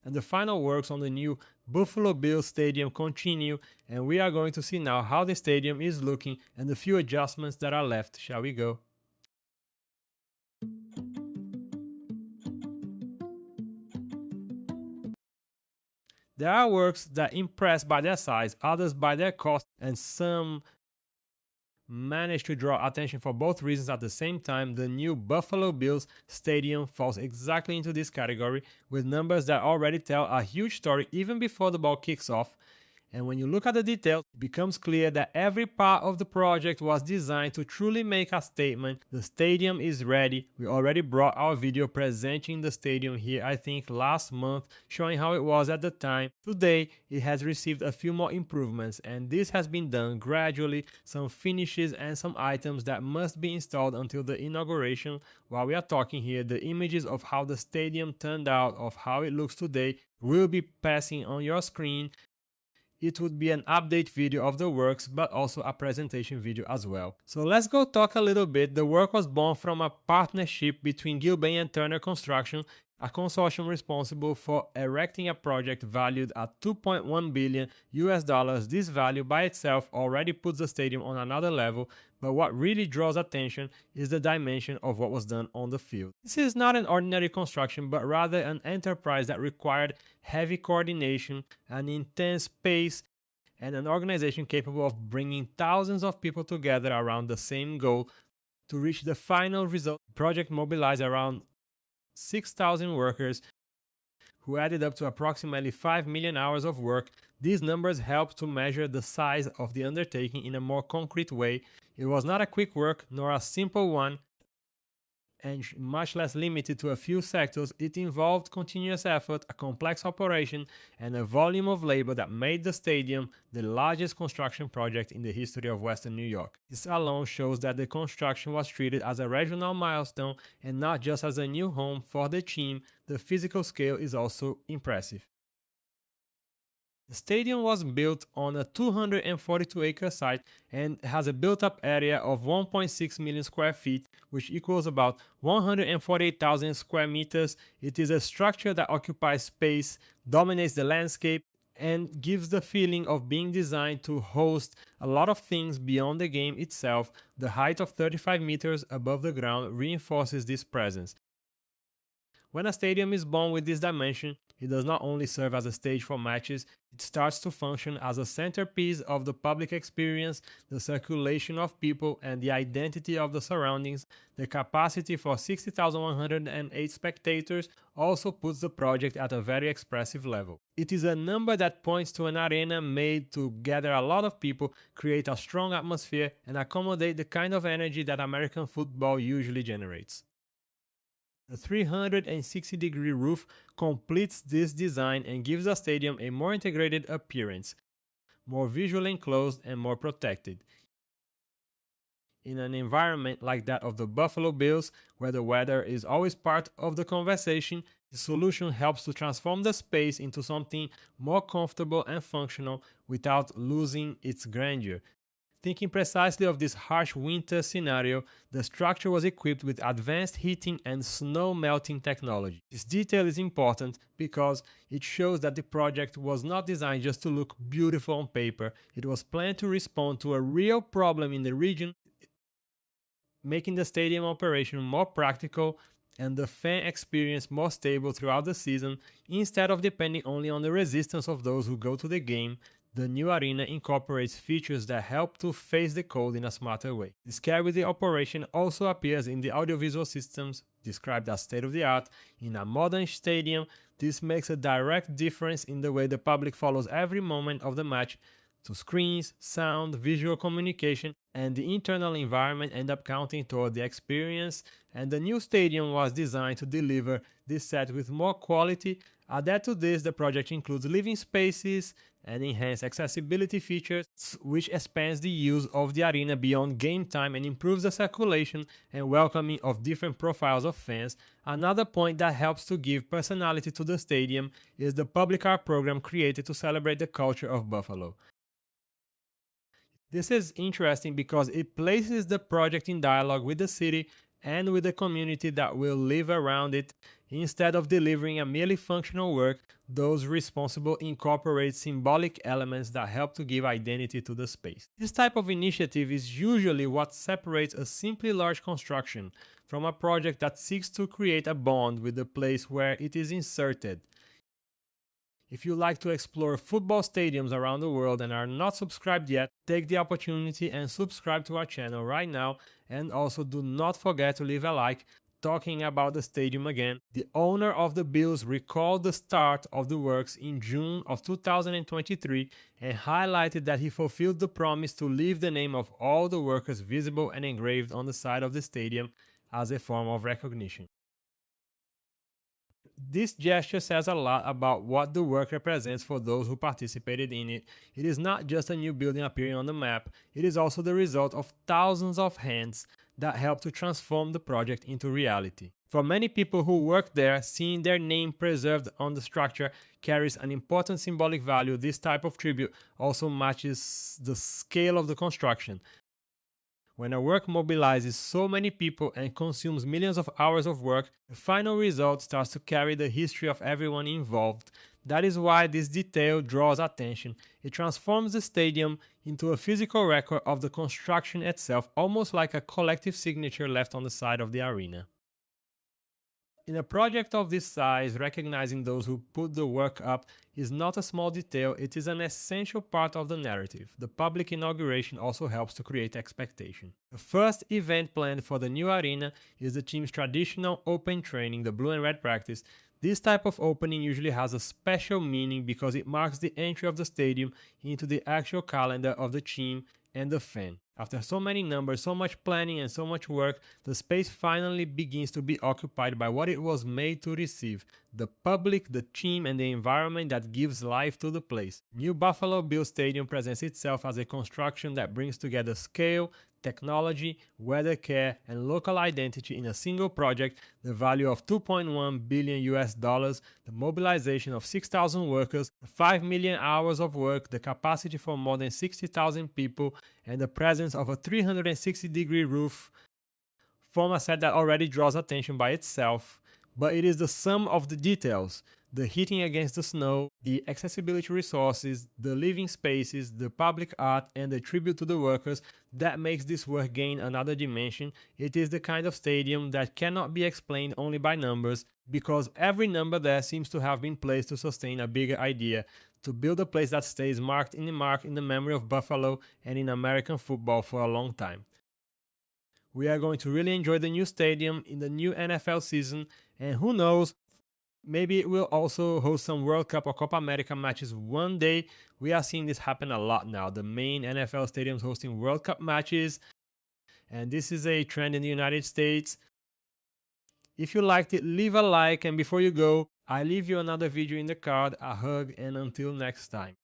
and the final works on the new Buffalo Bills Stadium continue, and we are going to see now how the stadium is looking and the few adjustments that are left. Shall we go? There are works that impress by their size, others by their cost, and some manage to draw attention for both reasons at the same time. The new Buffalo Bills Stadium falls exactly into this category, with numbers that already tell a huge story even before the ball kicks off. And when you look at the details, it becomes clear that every part of the project was designed to truly make a statement. The stadium is ready. We already brought our video presenting the stadium here, I think last month, showing how it was at the time. Today, it has received a few more improvements, and this has been done gradually, some finishes and some items that must be installed until the inauguration. While we are talking here, the images of how the stadium turned out, of how it looks today, will be passing on your screen. It would be an update video of the works, but also a presentation video as well. So let's go talk a little bit. The work was born from a partnership between Gilbane and Turner Construction, a consortium responsible for erecting a project valued at 2.1 billion US dollars. This value by itself already puts the stadium on another level, but what really draws attention is the dimension of what was done on the field. This is not an ordinary construction, but rather an enterprise that required heavy coordination, an intense pace, and an organization capable of bringing thousands of people together around the same goal to reach the final result. The project mobilized around 6,000 workers who added up to approximately 5 million hours of work. These numbers help to measure the size of the undertaking in a more concrete way. It was not a quick work nor a simple one, and much less limited to a few sectors. It involved continuous effort, a complex operation, and a volume of labor that made the stadium the largest construction project in the history of Western New York. This alone shows that the construction was treated as a regional milestone and not just as a new home for the team. The physical scale is also impressive. The stadium was built on a 242-acre site and has a built-up area of 1.6 million square feet, which equals about 148,000 square meters. It is a structure that occupies space, dominates the landscape, and gives the feeling of being designed to host a lot of things beyond the game itself. The height of 35 meters above the ground reinforces this presence. When a stadium is born with this dimension, it does not only serve as a stage for matches, it starts to function as a centerpiece of the public experience, the circulation of people, and the identity of the surroundings. The capacity for 60,108 spectators also puts the project at a very expressive level. It is a number that points to an arena made to gather a lot of people, create a strong atmosphere, and accommodate the kind of energy that American football usually generates. The 360-degree roof completes this design and gives the stadium a more integrated appearance, more visually enclosed and more protected. In an environment like that of the Buffalo Bills, where the weather is always part of the conversation, the solution helps to transform the space into something more comfortable and functional without losing its grandeur. Thinking precisely of this harsh winter scenario, the structure was equipped with advanced heating and snow melting technology. This detail is important because it shows that the project was not designed just to look beautiful on paper. It was planned to respond to a real problem in the region, making the stadium operation more practical and the fan experience more stable throughout the season. Instead of depending only on the resistance of those who go to the game, the new arena incorporates features that help to face the cold in a smarter way. This care with the operation also appears in the audiovisual systems, described as state-of-the-art. In a modern stadium, this makes a direct difference in the way the public follows every moment of the match. To screens, sound, visual communication, and the internal environment end up counting toward the experience, and the new stadium was designed to deliver this set with more quality. Added to this, the project includes living spaces and enhanced accessibility features, which expands the use of the arena beyond game time and improves the circulation and welcoming of different profiles of fans. Another point that helps to give personality to the stadium is the public art program created to celebrate the culture of Buffalo. This is interesting because it places the project in dialogue with the city and with the community that will live around it. Instead of delivering a merely functional work, those responsible incorporate symbolic elements that help to give identity to the space. This type of initiative is usually what separates a simply large construction from a project that seeks to create a bond with the place where it is inserted. If you like to explore football stadiums around the world and are not subscribed yet, take the opportunity and subscribe to our channel right now, and also do not forget to leave a like. Talking about the stadium again, the owner of the Bills recalled the start of the works in June of 2023 and highlighted that he fulfilled the promise to leave the name of all the workers visible and engraved on the side of the stadium as a form of recognition. This gesture says a lot about what the work represents for those who participated in it. It is not just a new building appearing on the map, it is also the result of thousands of hands that helped to transform the project into reality. For many people who work there, seeing their name preserved on the structure carries an important symbolic value. This type of tribute also matches the scale of the construction. When a work mobilizes so many people and consumes millions of hours of work, the final result starts to carry the history of everyone involved. That is why this detail draws attention. It transforms the stadium into a physical record of the construction itself, almost like a collective signature left on the side of the arena. In a project of this size, recognizing those who put the work up is not a small detail, it is an essential part of the narrative. The public inauguration also helps to create expectation. The first event planned for the new arena is the team's traditional open training, the blue and red practice. This type of opening usually has a special meaning because it marks the entry of the stadium into the actual calendar of the team and the fan. After so many numbers, so much planning, and so much work, the space finally begins to be occupied by what it was made to receive: the public, the team, and the environment that gives life to the place. New Buffalo Bills Stadium presents itself as a construction that brings together scale, technology, weather care, and local identity in a single project. The value of $2.1 billion US, the mobilization of 6,000 workers, 5 million hours of work, the capacity for more than 60,000 people, and the presence of a 360-degree roof form a set that already draws attention by itself, but it is the sum of the details: the heating against the snow, the accessibility resources, the living spaces, the public art, and the tribute to the workers that makes this work gain another dimension. It is the kind of stadium that cannot be explained only by numbers, because every number there seems to have been placed to sustain a bigger idea, to build a place that stays marked in the memory of Buffalo and in American football for a long time. We are going to really enjoy the new stadium in the new NFL season, and who knows, maybe it will also host some World Cup or Copa America matches one day. We are seeing this happen a lot now. The main NFL stadiums hosting World Cup matches, and this is a trend in the United States. If you liked it, leave a like, and before you go, I leave you another video in the card. A hug, and until next time.